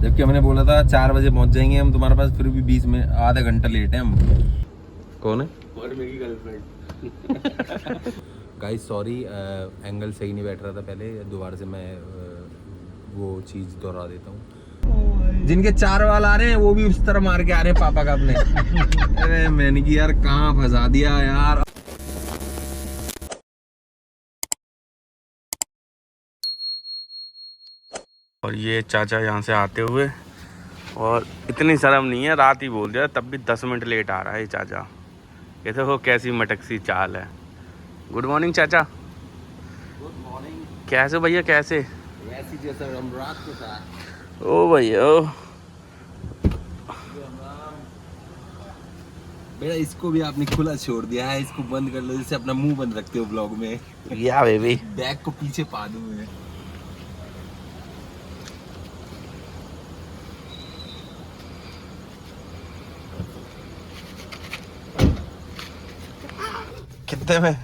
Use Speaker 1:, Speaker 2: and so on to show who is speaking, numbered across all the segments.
Speaker 1: जबकि हमने बोला था 4 बजे पहुंच जाएंगे हम तुम्हारे पास, फिर भी 20 मिनट आधा घंटा लेट है हम। कौन है?
Speaker 2: और मेरी गर्लफ्रेंड।
Speaker 1: गाइस सॉरी, एंगल सही नहीं बैठ रहा था पहले, दोबारा से मैं वो चीज़ दोहरा देता हूँ। जिनके 4 वाल आ रहे हैं वो भी उस तरह मार के आ रहे हैं पापा का अपने। अरे मैंने कि यार कहाँ फंसा दिया यार।
Speaker 2: और ये चाचा यहाँ से आते हुए, और इतनी शर्म नहीं है, रात ही बोल दिया तब भी 10 मिनट लेट आ रहा है ये चाचा। ये देखो कैसी मटक सी चाल है। गुड मॉर्निंग चाचा।
Speaker 1: Good morning.
Speaker 2: कैसे भैया कैसे?
Speaker 1: ऐसी जैसा हम रात को था।
Speaker 2: ओ भैया ओ।
Speaker 1: बेटा इसको भी आपने खुला छोड़ दिया है, इसको बंद कर लो, जैसे अपना मुंह बंद रखते हो ब्लॉग में।
Speaker 2: या बेबी।
Speaker 1: बैग को पीछे पा दूं मैं।
Speaker 2: कितने में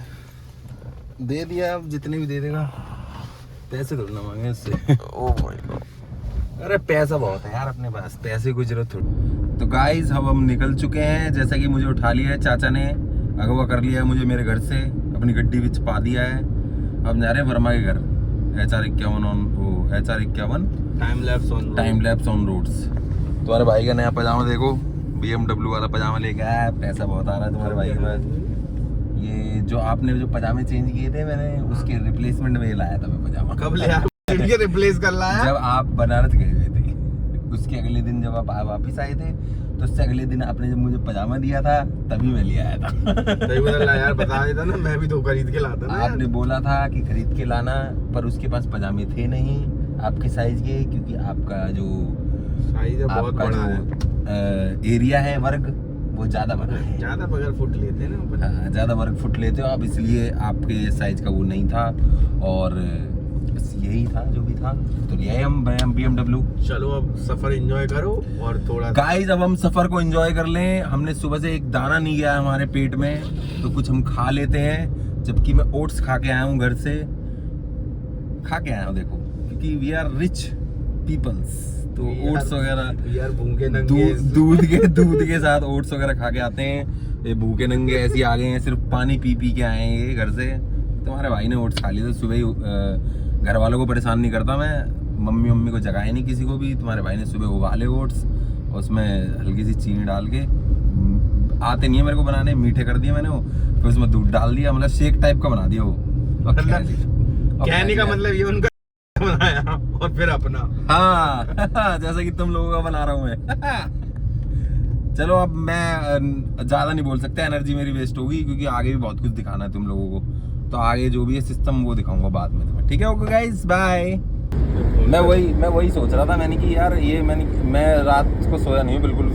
Speaker 1: दे दिया, अब जितने भी दे देगा, पैसे थोड़ी ना मांगे इससे।
Speaker 2: Oh my God.
Speaker 1: अरे पैसा बहुत है यार अपने पास, पैसे की जरूरत थोड़ी। तो गाइस अब हम निकल चुके हैं, जैसा कि मुझे उठा लिया है चाचा ने, अगवा कर लिया है मुझे मेरे घर से, अपनी गड्डी में छुपा दिया है। अब जा रहे हैं वर्मा के घर, HR51
Speaker 2: time lapse on
Speaker 1: roads. तुम्हारे भाई का नया पजामा देखो, BMW वाला पजामा लेके आया है, पैसा बहुत आ रहा है तुम्हारे भाई के पास। ये जो आपने जो पजामे चेंज किए थे, मैंने उसके रिप्लेसमेंट में ये लाया था मैं पजामा।
Speaker 2: कब ले आया? रिप्लेस कर लाया
Speaker 1: जब आप बनारस गए हुए थे, उसके अगले दिन जब आप वापिस आए थे, तो उससे अगले दिन आपने जब मुझे पजामा दिया था तभी मैं ले आया था।
Speaker 2: यार बता देता ना, मैं भी तो खरीद के लाता ना।
Speaker 1: आपने बोला था कि खरीद के लाना, पर उसके पास पजामे थे नहीं आपके साइज के, क्योंकि आपका जो
Speaker 2: साइज है बहुत
Speaker 1: आपका
Speaker 2: बड़ा है।
Speaker 1: जो एरिया है वर्ग, वो ज्यादा बड़ा है,
Speaker 2: ज्यादा बगैर फुट लेते हैं ना।
Speaker 1: हाँ, ज्यादा वर्ग फुट लेते हो आप, इसलिए आपके साइज का वो नहीं था। और बस यही था जो भी था, तो ले आए हम BMW।
Speaker 2: चलो अब सफर एंजॉय करो और थोड़ा
Speaker 1: गाइस अब हम सफर को एंजॉय कर लें। हमने सुबह से एक दाना नहीं गया हमारे पेट में, तो कुछ हम खा लेते हैं। जबकि मैं ओट्स खा के आया हूँ, घर से खा के आया हूँ देखो, क्योंकि वी आर रिच पीपल्स, तो ओट्स वगैरह
Speaker 2: यार भूखे नंगे
Speaker 1: दूध के साथ ओट्स वगैरह खा के आते हैं। ये भूखे नंगे ऐसे ही आ गए हैं, सिर्फ पानी पी पी के आए हैं ये घर से। तुम्हारे भाई ने ओट्स खा लिए थे सुबह ही। घर वालों को परेशान नहीं करता मैं, मम्मी को जगाया नहीं किसी को भी। तुम्हारे भाई ने सुबह उबाले ओट्स, और उसमें हल्की सी चीनी डाल के, आते नहीं है मेरे को बनाने, मीठे कर दिए मैंने वो, फिर उसमें दूध डाल दिया, मतलब शेक टाइप का बना दिया वो।
Speaker 2: कहने का मतलब ये उनका बनाया और फिर अपना।
Speaker 1: हाँ जैसा कि तुम लोगों का बना रहा हूँ मैं। चलो अब मैं ज्यादा नहीं बोल सकता, एनर्जी मेरी वेस्ट होगी, क्योंकि आगे भी बहुत कुछ दिखाना है तुम लोगों को। तो आगे जो भी है सिस्टम वो दिखाऊंगा बाद में तुम्हें, ठीक है? Okay guys bye. मैं वही सोच रहा था, मैंने कि यार ये मैं रात को सोया नहीं हूँ बिल्कुल।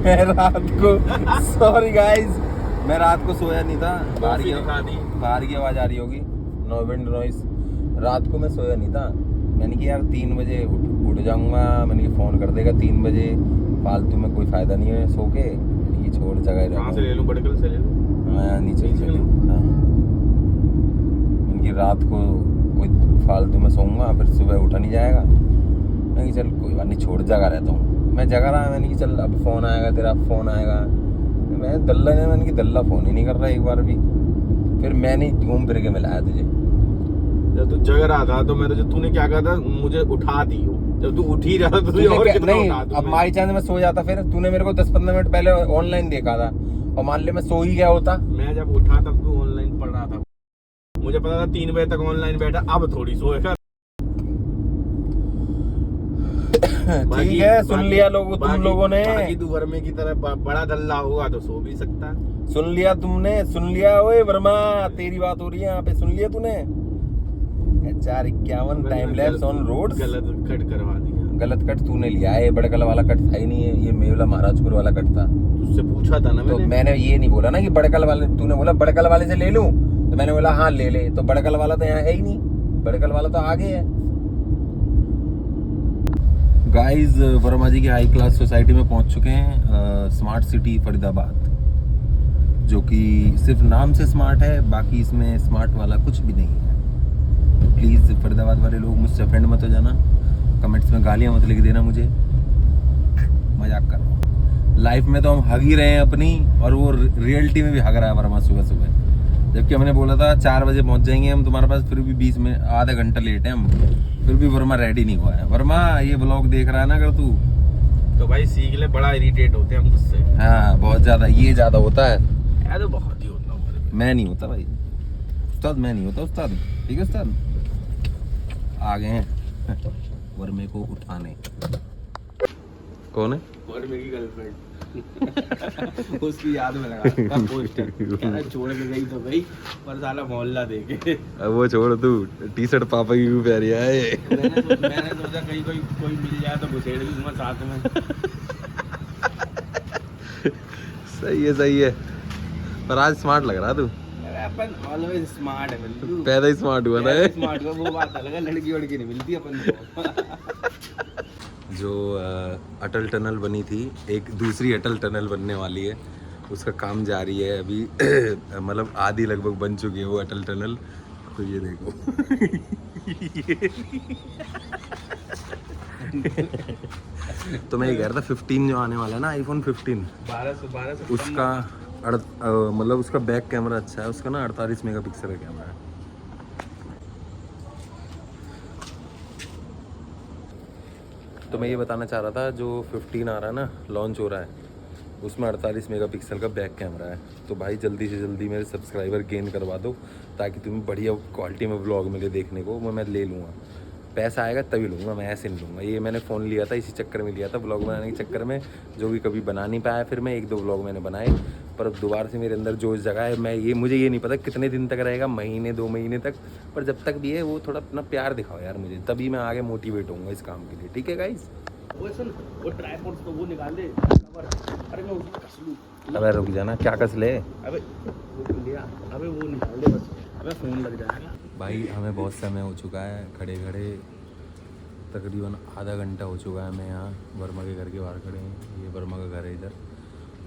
Speaker 1: मैं रात को सॉरी गाइस, मैं रात को सोया नहीं था। बाहर की आवाज आ रही होगी, विंड नॉइस। रात को मैं सोया नहीं था, मैंने कि यार 3 बजे उठ जाऊंगा, मैंने कि फोन कर देगा 3 बजे, फालतू में कोई फायदा नहीं है सो के, मैंने कि छोड़ जगह
Speaker 2: कहाँ से ले लूं? बड़कल से ले लूं?
Speaker 1: हाँ नीचे हाँ, मैंने कि रात को कोई फालतू में सोऊंगा, फिर सुबह उठा नहीं जाएगा। मैंने कि चल कोई बात नहीं, छोड़ जगा रहता हूँ मैं, जगा रहा। मैंने कि चल अब फोन आएगा तेरा, फोन आएगा। मैंने कि दल्ला फोन ही नहीं कर रहा एक बार भी। फिर मैंने घूम फिर के मिलाया तुझे।
Speaker 2: जब तू जग रहा था तो मैं तो, तूने क्या कहा था, मुझे उठा दियो। जब तू उठ ही रहा था तो और कितना उठा दूं?
Speaker 1: अब माई चांस में सो जाता, फिर तूने मेरे को 10-15 मिनट पहले ऑनलाइन देखा था, और मान ले मैं सो ही गया होता।
Speaker 2: मैं जब उठा तब तू ऑनलाइन पढ़ रहा था, मुझे पता था 3 बजे तक ऑनलाइन बैठा, अब थोड़ी सोएगा।
Speaker 1: ठीक है, सुन लिया तुम लोगों ने।
Speaker 2: बाकी तू वर्मे की तरह बड़ा दल्ला होगा तो सो भी सकता है।
Speaker 1: सुन लिया तुमने, सुन लिया। ओए वर्मा तेरी बात हो रही है यहाँ पे, सुन लिया तूने? HR51 time lapse on roads.
Speaker 2: गलत कट करवा दिया।
Speaker 1: गलत कट तूने लिया है, बड़कल वाला कट था ही नहीं है, ये मेवला महाराजपुर वाला कट था।
Speaker 2: तुझसे पूछा था ना
Speaker 1: तो मैंने ये नहीं बोला ना कि बड़कल वाले, तूने बोला बड़कल वाले से ले लूं, तो मैंने बोला हाँ ले ले। तो बड़कल वाला तो यहाँ है ही नहीं, बड़कल वाला तो आगे है। गाइस वर्मा जी की हाई क्लास सोसाइटी में पहुंच चुके हैं, स्मार्ट सिटी फरीदाबाद, जो कि सिर्फ नाम से स्मार्ट है, बाकी इसमें स्मार्ट वाला कुछ भी नहीं है। तो प्लीज़ फरीदाबाद वाले लोग मुझसे फ्रेंड मत हो जाना, कमेंट्स में गालियाँ मत लिख देना मुझे, मजाक कर रहा हूँ। लाइफ में तो हम हग ही रहे हैं अपनी, और वो रियलिटी में भी हग रहा है वर्मा सुबह सुबह। जबकि हमने बोला था 4 बजे पहुँच जाएंगे हम तुम्हारे पास, फिर भी 20 में आधा घंटा लेट है हम, फिर भी वर्मा रेडी नहीं हुआ है। वर्मा ये ब्लॉग देख रहा है ना अगर तू,
Speaker 2: तो भाई सीख ले, बड़ा इरिटेट होते हैं हम तुझसे।
Speaker 1: हाँ बहुत ज़्यादा, ये ज़्यादा होता है।
Speaker 2: मैं तो बहुत ही होता हूँ।
Speaker 1: मैं नहीं होता भाई उस्ताद, मैं नहीं होता उस्ताद। ठीक है उस्ताद, आ गए हैं वर्मे को उठाने। कौन है?
Speaker 2: वर्मे की गर्लफ्रेंड। उसकी याद में लगा पोस्ट, छोड़ के गई तो गई, पर साला मोहल्ला देखे।
Speaker 1: अब वो छोड़, तू टी शर्ट पापा की क्यों पहन रहा है?
Speaker 2: मैंने सोचा कहीं कोई मिल जाए तो घुसेड़ भी दूंगा साथ में।
Speaker 1: सही है, पर आज स्मार्ट लग रहा तू।
Speaker 2: अपन ऑलवेज स्मार्ट है बिल्लू।
Speaker 1: पैदा ही स्मार्ट हुआ ना।
Speaker 2: स्मार्ट हुआ वो बात अलग है, लड़की वड़की नहीं मिलती अपन को।
Speaker 1: जो अटल टनल बनी थी, एक दूसरी अटल टनल बनने वाली है, उसका काम जारी है अभी। मतलब आधी लगभग बन चुकी है वो अटल टनल। तो ये देखो। तो मैं ये कह रहा था 15 जो आने वाला है ना, आईफोन 15,
Speaker 2: 12
Speaker 1: उसका मतलब उसका बैक कैमरा अच्छा है, उसका ना 48 मेगापिक्सल का कैमरा है। तो मैं ये बताना चाह रहा था, जो 15 आ रहा है ना, लॉन्च हो रहा है, उसमें 48 मेगापिक्सल का बैक कैमरा है। तो भाई जल्दी से जल्दी मेरे सब्सक्राइबर गेन करवा दो, ताकि तुम्हें बढ़िया क्वालिटी में व्लॉग मिले देखने को। मैं ले लूँगा, पैसा आएगा तभी लूँगा, मैं ऐसे नहीं लूँगा। ये मैंने फ़ोन लिया था इसी चक्कर में लिया था, व्लॉग बनाने के चक्कर में, जो भी कभी बना नहीं पाया। फिर मैं 1-2 व्लॉग मैंने बनाए, पर अब दोबारा से मेरे अंदर जो जगह है, मुझे ये नहीं पता कितने दिन तक रहेगा, महीने 2 महीने तक, पर जब तक भी है वो थोड़ा अपना प्यार दिखाओ यार मुझे, तभी मैं आगे मोटिवेट होऊंगा इस काम के लिए। ठीक है गाइस?
Speaker 2: वो सुन, वो ट्राइपॉड तो वो निकाल दे कवर। अरे मैं उसको कस लूं।
Speaker 1: अबे रुक जाना, क्या कस ले?
Speaker 2: अबे वो लिया, अबे वो निकाल दे बस, अबे फोन लग जाएगा।
Speaker 1: भाई हमें बहुत समय हो चुका है खड़े खड़े, तकरीबन आधा घंटा हो चुका है। मैं यहाँ वर्मा के घर के बाहर खड़े हैं, ये वर्मा का घर है इधर,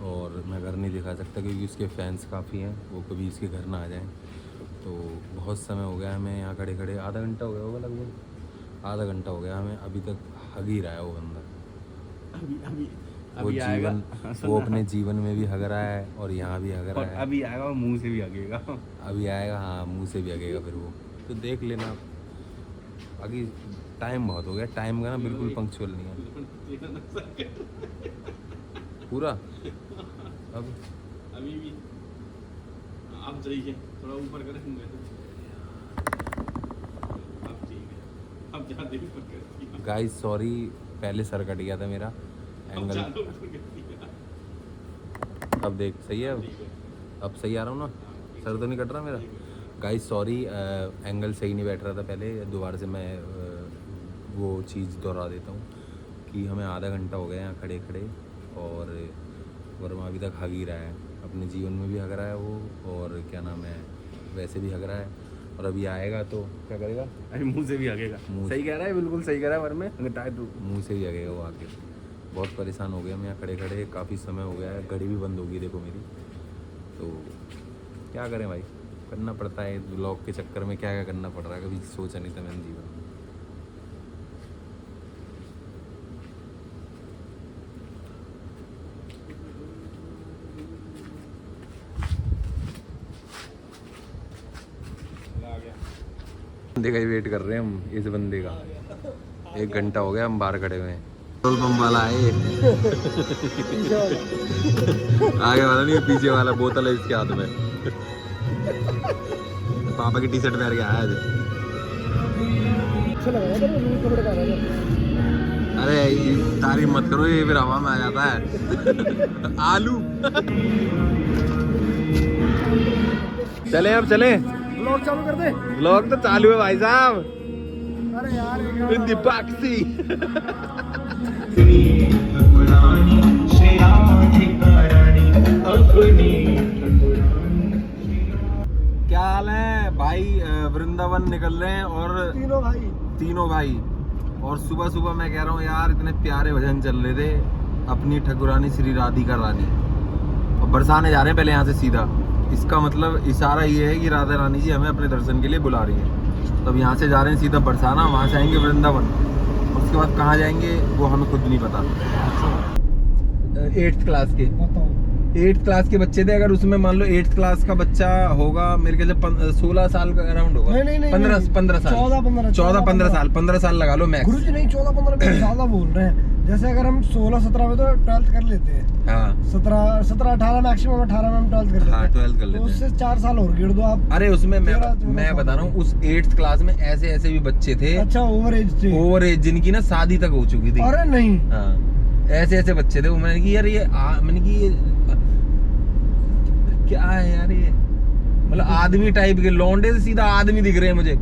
Speaker 1: और मैं घर नहीं दिखा सकता क्योंकि उसके फैंस काफ़ी हैं, वो कभी इसके घर ना आ जाएं। तो बहुत समय हो गया हमें यहाँ खड़े खड़े, आधा घंटा हो गया होगा लगभग, आधा घंटा हो गया हमें, अभी तक हग ही रहा है वो बंदा। वो जीवन, वो अपने जीवन में भी हग रहा है और यहाँ भी हग रहा है।
Speaker 2: अभी आएगा, मुंह से भी हगेगा।
Speaker 1: अभी आएगा, हाँ मुंह से भी हगेगा फिर वो। तो देख लेना, बाकी टाइम बहुत हो गया, टाइम का ना बिल्कुल पंक्चुअल नहीं है पूरा। अब
Speaker 2: अभी भी आप जाइए थोड़ा ऊपर करेंगे, अब ठीक है, अब ज़्यादा ऊपर कर।
Speaker 1: गाइस सॉरी, पहले सर कट गया था मेरा एंगल। अब देख सही है, अब सही आ रहा हूँ ना, सर तो नहीं कट रहा मेरा। गाइस सॉरी, एंगल सही नहीं बैठ रहा था पहले, दोबारा से मैं वो चीज़ दोहरा देता हूँ कि हमें आधा घंटा हो गया यहाँ खड़े खड़े, और वर्मा अभी तक हग ही रहा है, अपने जीवन में भी हग रहा है वो, और क्या नाम है वैसे भी हग रहा है, और अभी आएगा तो क्या करेगा?
Speaker 2: अरे मुंह से भी हगेगा। सही कह रहा है, बिल्कुल सही कह रहा है वर्मे,
Speaker 1: मुँह से ही हगेगा वो आके। बहुत परेशान हो गए हम यहाँ खड़े खड़े, काफ़ी समय हो गया है, घड़ी भी बंद होगी देखो मेरी। तो क्या करें भाई, करना पड़ता है ब्लॉग के चक्कर में, क्या क्या करना पड़ रहा है, कभी सोचा नहीं था मैंने जीवन में। बंदे का ही वेट कर रहे हैं हम, इस बंदे का 1 घंटा हो गया हम बाहर खड़े हुए हैं। पेट्रोल पंप वाला आए आगे वाला नहीं, पीछे वाला, बोतल है इसके हाथ में, पापा की टी शर्ट पहन के आया आज। अरे तारीफ मत करो, ये फिर हवा में आ जाता है। आलू चले, अब चले,
Speaker 3: व्लॉग चालू कर दे।
Speaker 1: व्लॉग तो चालू है भाई साहब।
Speaker 3: अरे यार
Speaker 1: इन दी बाक्सी। क्या हाल है भाई? वृंदावन निकल रहे हैं, और तीनों भाई, और सुबह सुबह मैं कह रहा हूँ यार, इतने प्यारे भजन चल रहे थे, अपनी ठकुरानी श्री राधिका रानी, और बरसाने जा रहे हैं पहले यहाँ से सीधा। इसका मतलब इशारा ये है कि राधा रानी जी हमें अपने दर्शन के लिए बुला रही है। तो अब यहाँ से जा रहे हैं सीधा बरसाना, वहाँ से आएंगे वृंदावन, उसके उसके बाद कहाँ जाएंगे वो हमें खुद नहीं पता। 8th क्लास के
Speaker 3: बताओ
Speaker 1: 8th क्लास के बच्चे थे। अगर उसमें मान लो 8th क्लास का बच्चा होगा मेरे ख्याल से 16 साल का अराउंड होगा।
Speaker 3: नहीं
Speaker 1: 15 साल 14-15 साल 15 साल लगा लो मैक्स।
Speaker 3: गुरु जी नहीं 14-15 में ज्यादा बोल रहे हैं। जैसे अगर हम 16-17 में तो 12th कर लेते हैं।
Speaker 1: हाँ
Speaker 3: 17-18 मैक्सिमम 18 में हम 12th कर लेते हैं।
Speaker 1: हाँ 12th कर लेते
Speaker 3: तो
Speaker 1: हैं।
Speaker 3: उससे 4 साल और गिर दो आप।
Speaker 1: अरे उसमें मैं
Speaker 3: 13-14
Speaker 1: बता रहा हूँ उस 8th क्लास में ऐसे ऐसे भी बच्चे थे
Speaker 3: अच्छा ओवर एज थे।
Speaker 1: ओवर एज जिनकी ना शादी तक हो चुकी थी।
Speaker 3: अरे नहीं
Speaker 1: हाँ ऐसे ऐसे बच्चे थे। वो मैंने कि यार मैंने कि ये क्या है यार ये, मतलब आदमी टाइप के लौंडे से सीधा आदमी दिख रहे हैं मुझे।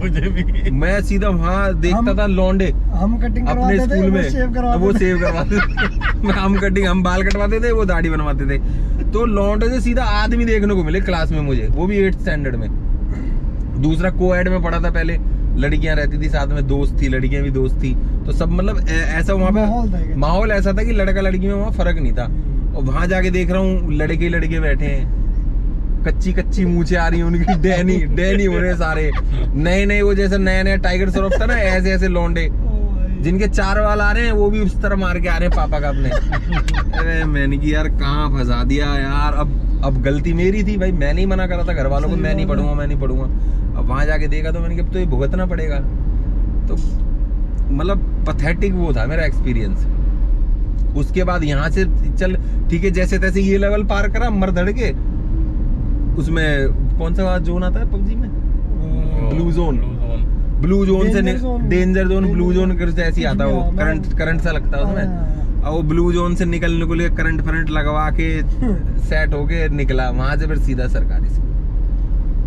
Speaker 2: मुझे भी
Speaker 1: मैं सीधा वहाँ देखता था लौंडे
Speaker 3: हम कटिंग
Speaker 1: अपने
Speaker 3: करवाते थे
Speaker 1: स्कूल में
Speaker 3: वो शेव करवाते
Speaker 1: वो
Speaker 3: थे।
Speaker 1: सेव करवाते थे। हम बाल कटवाते थे वो दाढ़ी बनवाते थे। तो लौंडे से सीधा आदमी देखने को मिले क्लास में मुझे, वो भी 8th स्टैंडर्ड में। दूसरा कोएड में पढ़ा था पहले, लड़कियां रहती थी साथ में, दोस्त थी, लड़कियां भी दोस्त थी। तो सब मतलब ऐसा वहाँ पे माहौल ऐसा था कि लड़का लड़की में वहाँ फर्क नहीं था। और वहां जाके देख रहा हूँ लड़के लड़के बैठे हैं, कच्ची मूछे आ रही हैं उनकी, डैनी हो रहे हैं सारे नए वो जैसे नया टाइगर श्रॉफ था ना, ऐसे ऐसे लौंडे जिनके 4 बाल आ रहे हैं वो भी उस तरह मार के आ रहे हैं पापा का अपने। अरे मैंने की यार कहाँ फंसा दिया यार। अब गलती मेरी थी भाई, मैं नहीं मना करा था घर वालों को मैं नहीं पढ़ूंगा। अब वहां जाके देखा तो मैंने कहा तो ये भुगतना पड़ेगा। तो मतलब पैथेटिक वो था मेरा एक्सपीरियंस। उसके बाद यहाँ से चल ठीक है जैसे तैसे ये लेवल पार करा मरधड़ के। उसमें कौन सा जोन आता है पबजी में, ब्लू जोन से डेंजर जोन ब्लू जोन करके ऐसे आता है वो, करंट सा लगता है उसमें। और वो ब्लू जोन से निकलने को लिए करंट लगवा के सेट होके निकला वहां से, फिर सीधा सरकारी से।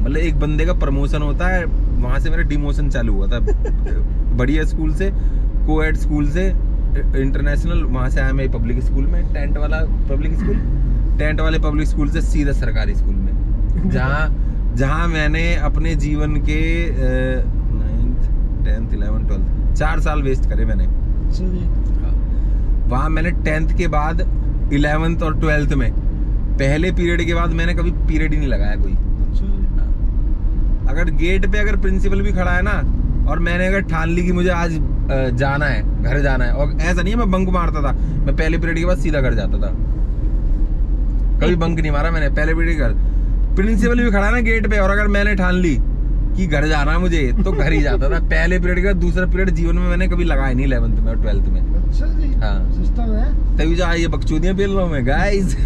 Speaker 1: मतलब एक बंदे का प्रमोशन होता है, वहां से मेरा डिमोशन चालू हुआ था। बढ़िया स्कूल से, कोएड स्कूल से इंटरनेशनल, वहां से आया मैं पब्लिक स्कूल में, टेंट वाले पब्लिक स्कूल से सीधा सरकारी स्कूल में, जहाँ मैंने अपने जीवन के 9th 10th 11th 12th 4 साल वेस्ट करे मैंने। वहाँ मैंने 10th के बाद 11th और 12th में पहले पीरियड के बाद मैंने कभी पीरियड ही नहीं लगाया कोई। अगर गेट पे अगर प्रिंसिपल भी खड़ा है ना और मैंने अगर ठान ली कि मुझे आज जाना है, घर जाना है, और ऐसा नहीं है मैं बंक मारता था, मैं पहले पीरियड के बाद सीधा घर जाता था। कभी बंक नहीं मारा मैंने पहले पीरियड के बाद। प्रिंसिपल भी खड़ा है ना गेट पे और अगर मैंने ठान ली कि घर जाना है मुझे तो घर ही जाता था पहले पीरियड के बाद। दूसरा पीरियड जीवन में मैंने कभी लगाया नहीं 11th में और 12th में।
Speaker 3: अच्छा जी
Speaker 1: हाँ
Speaker 3: सिस्टम है
Speaker 1: तभी जो ये बकचोदियां पेल रहा हूँ मैं गाइस।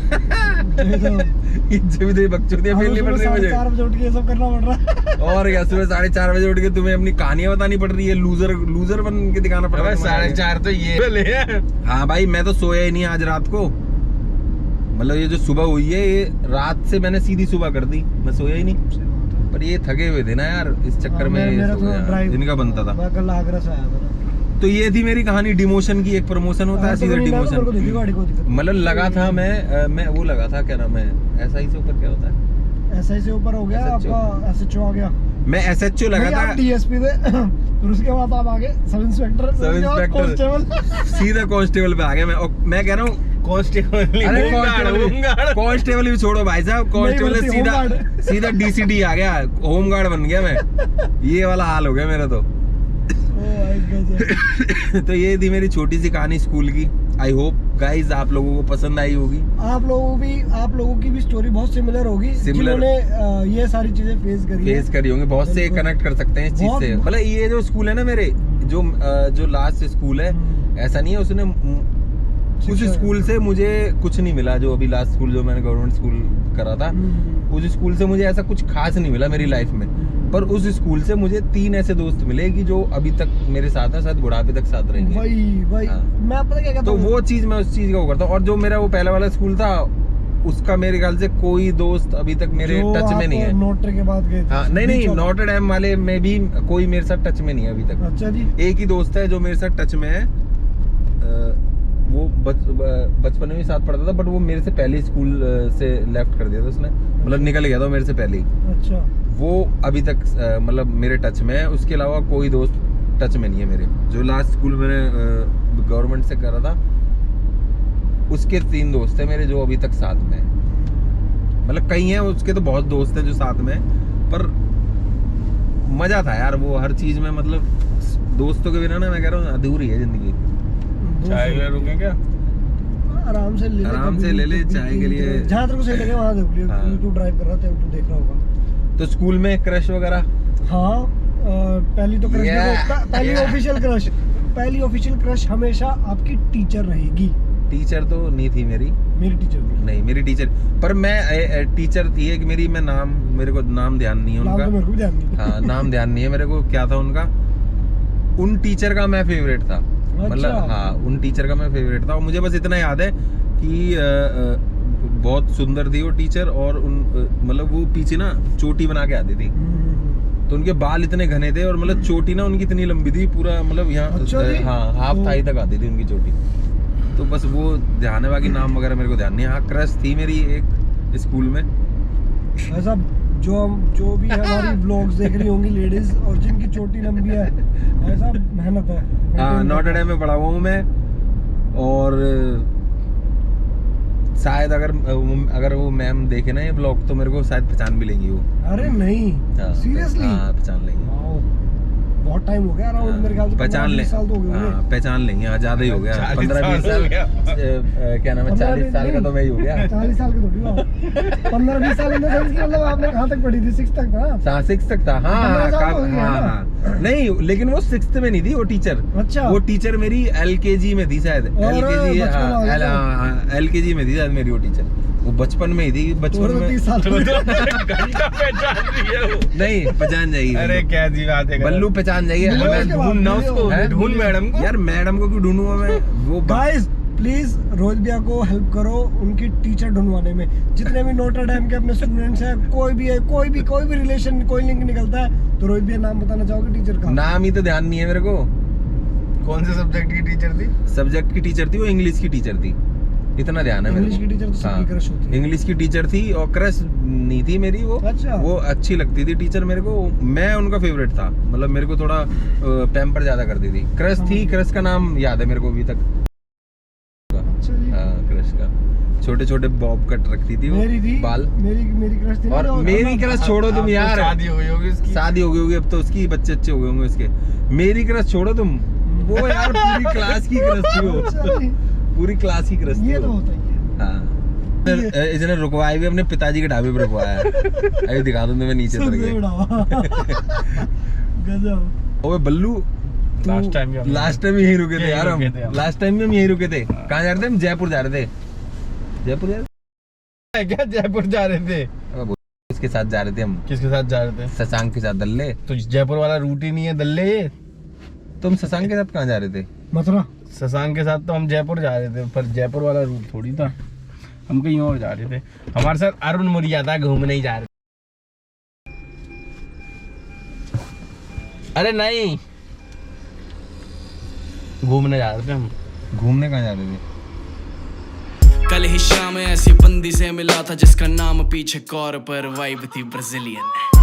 Speaker 1: बकचोदियां पेलनी पड़ रही है मुझे।
Speaker 3: 4 बजे उठ के ये सब करना पड़ रहा है।
Speaker 1: और क्या सुबह 4:30 बजे उठ के तुम्हें अपनी कहानियां बतानी पड़ रही है, लूजर बन के दिखाना पड़ रहा है।
Speaker 2: 4:30 तो ये
Speaker 1: हाँ भाई मैं तो सोया ही नहीं आज रात को। मतलब ये जो सुबह हुई है ये रात से मैंने सीधी सुबह कर दी, मैं सोया ही नहीं। पर ये थके हुए थे ना यार, इस चक्कर में इनका बनता था।
Speaker 3: मैं कल आगरा से आया था।
Speaker 1: तो ये थी मेरी कहानी डिमोशन की। एक प्रमोशन होता है सीधा डिमोशन। मतलब लगा था मैं वो लगा था क्या नाम है, SI से ऊपर क्या होता है,
Speaker 3: SI से ऊपर हो गया आपका, SHO आ गया।
Speaker 1: मैं SHO लगा था,
Speaker 3: DSP थे। फिर उसके बाद आप आगे सब इंस्पेक्टर कांस्टेबल,
Speaker 1: सीधा कांस्टेबल पे आ गया मैं कह रहा हूँ कांस्टेबल भी छोड़ो भाई साहब, कांस्टेबल सीधा DCD आ गया, होमगार्ड बन गया मैं। ये वाला हाल हो गया मेरा तो। तो ये थी मेरी छोटी सी कहानी स्कूल की। आई होप गाइज आप लोगों को पसंद आई होगी। आप लोगों की भी स्टोरी बहुत सिमिलर होगी, जिन्होंने ये सारी चीजें फेस करी होंगी। बहुत से कनेक्ट कर सकते हैं इस चीज से। मतलब ये जो स्कूल है ना मेरे, जो लास्ट स्कूल है, ऐसा नहीं है उसने उस स्कूल से मुझे कुछ नहीं मिला। जो अभी लास्ट स्कूल जो मैंने गवर्नमेंट स्कूल करा था, उस स्कूल से मुझे ऐसा कुछ खास नहीं मिला मेरी लाइफ में। पर उस स्कूल से मुझे 3 ऐसे दोस्त मिले कि जो अभी तक मेरे साथ हैं, शायद बुढ़ापे तक साथ रहेंगे। भाई हाँ। मैं पता क्या कहता हूँ, तो वो चीज मैं उस चीज का वो करता हूँ। और जो मेरा वो पहला वाला स्कूल था, उसका मेरे ख्याल से कोई दोस्त अभी तक मेरे टच में नहीं है। नोटर के बाद गए हाँ, नहीं नोटर डैम वाले में भी कोई मेरे साथ टच में नहीं है अभी तक। अच्छा जी। एक ही दोस्त है जो मेरे साथ टच में है। वो बचपन में भी साथ पढ़ता था, बट वो मेरे से पहले स्कूल से लेफ्ट कर दिया था उसने, मतलब निकल गया था मेरे से पहले ही। अच्छा। वो अभी तक मतलब मेरे टच में है। उसके अलावा कोई दोस्त टच में नहीं है मेरे। जो लास्ट स्कूल मैंने गवर्नमेंट से करा था, उसके 3 दोस्त हैं मेरे जो अभी तक साथ में है। मतलब कई हैं उसके तो बहुत दोस्त हैं जो साथ में है, पर मजा था यार वो हर चीज में। मतलब दोस्तों के बिना ना मैं कह रहा हूँ अधूरी है जिंदगी।
Speaker 2: चाय के लिए रुके क्या?
Speaker 3: आराम से ले ले,
Speaker 1: आराम से ले ले चाय के लिए।
Speaker 3: जहाँ तेरे को सही लगे वहाँ देख लियो।
Speaker 1: हाँ।
Speaker 3: तू ड्राइव कर रहा था, तू देख रहा होगा।
Speaker 1: तो स्कूल में क्रश वगैरह?
Speaker 3: हाँ, पहली तो क्रश पहली ऑफिशियल क्रश हमेशा आपकी टीचर रहेगी।
Speaker 1: टीचर तो नहीं थी मेरी
Speaker 3: टीचर थी।
Speaker 1: नहीं, मेरी टीचर, पर मैं टीचर थी एक मेरी, मैं नाम, मेरे को नाम ध्यान नहीं है
Speaker 3: नाम
Speaker 1: उनका।
Speaker 3: तो मेरे को भी ध्यान नहीं।
Speaker 1: हाँ, नाम ध्यान नहीं है मेरे को, क्या था उनका। उन टीचर का मैं फेवरेट था, मतलब हाँ, उन टीचर का मैं फेवरेट था। और मुझे बस इतना याद है कि बहुत सुंदर थी वो टीचर, और उन मतलब वो पीछे ना चोटी बना के आती थी, तो उनके बाल इतने घने थे, और मतलब चोटी ना उनकी इतनी लंबी थी, पूरा मतलब यहाँ हाँ हाफ थाई तक आती थी उनकी चोटी। तो बस वो ध्यान है, बाकी नाम वगैरह मेरे को ध्यान नहीं है। हाँ, क्रश थी मेरी एक स्कूल में।
Speaker 3: ऐसा जो भी हमारी व्लॉग्स देख रही होंगी लेडीज और जिनकी चोटी लंबी है, ऐसा मेहनत है।
Speaker 1: हाँ, नॉट डैम में पढ़ा हुआ हूँ मैं, और शायद अगर वो मैम देखे ना ये ब्लॉग तो मेरे को शायद पहचान भी लेंगी वो।
Speaker 3: अरे नहीं, सीरियसली?
Speaker 1: हाँ, पहचान लेंगी।
Speaker 3: बहुत टाइम हो गया अराउंड, मेरे ख्याल से
Speaker 1: पहचान ले,
Speaker 3: 20 साल तो हो गए होंगे।
Speaker 1: पहचान लेंगे। हाँ, ज्यादा ही हो गया, 15-20 साल। क्या नाम है, 40 साल का तो मैं ही हो गया।
Speaker 3: 40 साल का थोड़ी हुआ, 15-20 साल इन द सेंस कि मतलब आपने कहाँ तक पढ़ी थी? 6 तक था?
Speaker 1: 6 तक था। हाँ
Speaker 3: 15 साल तो हो गए
Speaker 1: हाँ
Speaker 3: ना?
Speaker 1: हाँ, नहीं, लेकिन वो 6th में नहीं थी वो टीचर।
Speaker 3: अच्छा,
Speaker 1: वो टीचर मेरी LKG में थी शायद। LKG, हाँ, LKG में थी शायद मेरी वो टीचर। वो बचपन में ही थी, बचपन में।
Speaker 3: 30 साल
Speaker 2: पहचान रही है वो।
Speaker 1: नहीं, पहचान जाएगी।
Speaker 2: अरे क्या जी बात है,
Speaker 1: बल्लू पहचान जाएगी।
Speaker 3: मिलो
Speaker 1: मैं
Speaker 3: उसके बाद,
Speaker 1: ढूंढना
Speaker 3: मिलो।
Speaker 1: उसको,
Speaker 2: हैं?
Speaker 1: ढूंढ मैडम को। यार मैडम को क्यों ढूंढूंगा मैं? वो
Speaker 3: गाइस प्लीज रोहित भैया को हेल्प करो उनकी टीचर ढूंढवाने में। जितने भी नोटर डैम के अपने स्टूडेंट्स हैं, कोई भी है, कोई भी रिलेशन, कोई लिंक निकलता है, तो रोहित भैया नाम बताना चाहोगे टीचर का?
Speaker 1: नाम ही तो ध्यान नहीं है मेरे को।
Speaker 2: कौन से सब्जेक्ट की टीचर थी?
Speaker 1: सब्जेक्ट की टीचर थी वो, इंग्लिश की टीचर थी, इतना ध्यान है मेरे
Speaker 3: इंग्लिश
Speaker 1: को।
Speaker 3: की टीचर तो सबकी क्रश होती है।
Speaker 1: इंग्लिश की टीचर थी, और क्रश नहीं थी मेरी वो।
Speaker 3: अच्छा।
Speaker 1: वो अच्छी लगती थी टीचर मेरे को, मैं उनका फेवरेट था, मतलब मेरे को थोड़ा पैम्पर ज्यादा करती थी। क्रश थी, क्रश का नाम याद है मेरे को अभी तक।
Speaker 3: अच्छा जी।
Speaker 1: हाँ, क्रश का छोटे छोटे बॉब कट रखती थी वो,
Speaker 3: मेरी थी
Speaker 1: बाल।
Speaker 3: मेरी क्रश थी ना,
Speaker 1: और
Speaker 3: जो
Speaker 1: मेरी क्रश छोड़ो तुम यार,
Speaker 2: शादी हो गई होगी उसकी।
Speaker 1: शादी हो गई होगी अब तो उसकी, बच्चे अच्छे हो गए होंगे उसके। मेरी क्रश छोड़ो तुम, वो यार पूरी क्लास की क्रश थी वो।
Speaker 3: अच्छा जी,
Speaker 1: पूरी क्लास की क्रश थी
Speaker 3: ये तो
Speaker 1: वो।
Speaker 3: होता ही है।
Speaker 1: हाँ, इसने रुकवाया भी अपने पिताजी के ढाबे पे रुकवाया है। अभी दिखा दूं तुम्हें नीचे उतर
Speaker 3: सबसे
Speaker 1: के।
Speaker 3: बढ़ावा। गजब।
Speaker 1: ओए बल्लू,
Speaker 2: लास्ट टाइम
Speaker 1: यहीं रुके थे यार हम।
Speaker 2: रुके थे हम।
Speaker 1: लास्ट टाइम भी हम यहीं रुके थे। कहाँ जा रहे थे हम? जयपुर जा रहे थे। जयपुर जा रहे
Speaker 2: क्या जयपुर जा रहे थे?
Speaker 1: थे? इसके साथ जा रहे थे हम,
Speaker 2: किसके साथ जा रहे थे?
Speaker 1: शशांक के साथ। दल्ले,
Speaker 2: तो जयपुर वाला रूट ही नहीं है दल्ले।
Speaker 1: तुम शशांक के साथ कहाँ जा रहे थे?
Speaker 3: मथुरा।
Speaker 2: शशांक के साथ तो हम जयपुर जा रहे थे, पर जयपुर वाला रूट थोड़ी था, हम कहीं और जा रहे थे। हमारे साथ अरुण मुरिया था, घूमने ही जा रहे थे। अरे नहीं, घूमने जा रहे थे हम।
Speaker 1: घूमने कहाँ जा रहे थे?
Speaker 4: कल ही शाम ऐसी बंदी से मिला था जिसका नाम पीछे कौर पर वाइब थी ब्राजीलियन।